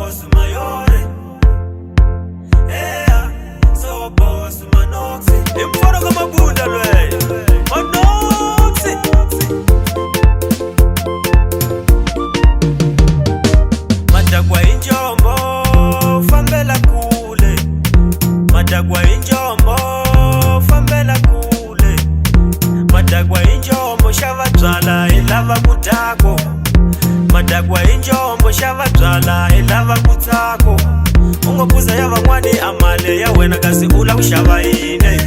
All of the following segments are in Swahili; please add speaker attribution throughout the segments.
Speaker 1: boss mayore. Yeah, so boss manoxi. Imforo kama bunda lwe. Manoxi. Madagwa injombo, fambela kule. Madagwa injombo, fambela kule. Madagwa injombo, shava twala ilava kutako. Madagwa injombo, shava twala ilava kutako. Ungopuza yava mwani amale ya wena kasi ula ushava ine.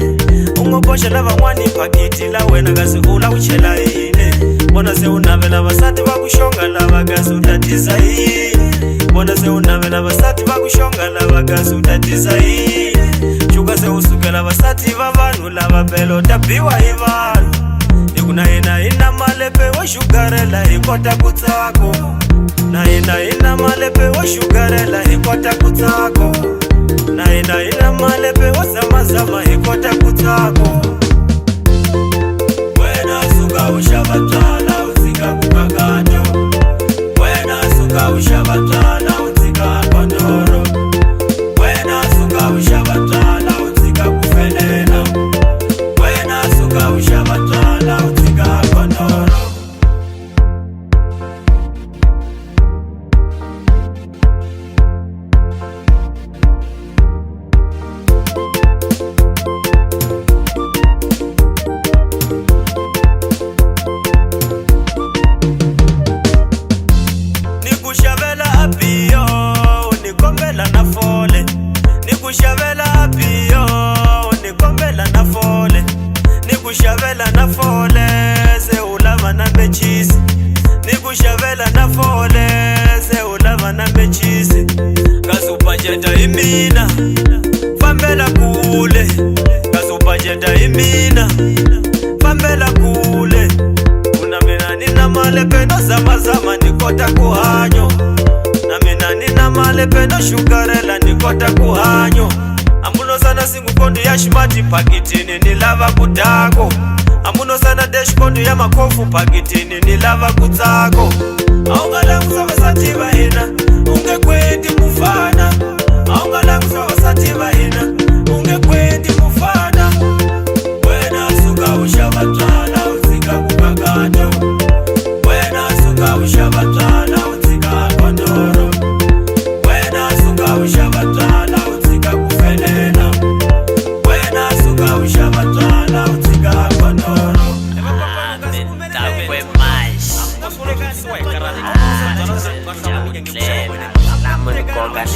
Speaker 1: Ungoposha lava mwani pakiti la wena kasi ula uchela ine. Bona se unavela vasati vakushonga lava kasi utatiza ine. Bona se unavela vasati vakushonga lava kasi utatiza ine. Chuka se usukela vasati vavanu lava pelo tabiwa hivanu. Nikuna ina malepe wa shugarela hikota kutako. Na ina malepe wa shugarela hikota kutako. Na ina malepe wa zama hikota kutako. Wena suka ushabatala uzika kukakato. Wena suka ushabatala uzika kondoro. Wena suka ushabatala uzika kufelena. Wena suka ushabatala uzika kondoro. Nikushavela apio, unikombela na fole. Nikushavela apio, unikombela na fole. Nikushavela na fole, se ulava na mechisi. Nikushavela na fole, se ulava na mechisi. Kasupajeta imina, fambela kule. Kasupajeta imina, fambela kule. Unamina nina malepe no zama nikota kuhanyo. Namina nina malepe no shugarela nikota kuhanyo. Amuno sana singu kondu ya shimati pakitini nilava kutako. Amuno sana desh kondu ya makofu pakitini nilava kutako. Aungala kusava sativa hina, unge kweti mufana. Aungala kusava sativa hina, unge kweti mufana. Wena suka ushabatala uzika kukakato. Wena suka ushabatala uzika kondoro. Wena suka ushabatala uzika kufelena. Wena suka ushabatala uzika kondoro.
Speaker 2: Takwe mais. Namun kau gak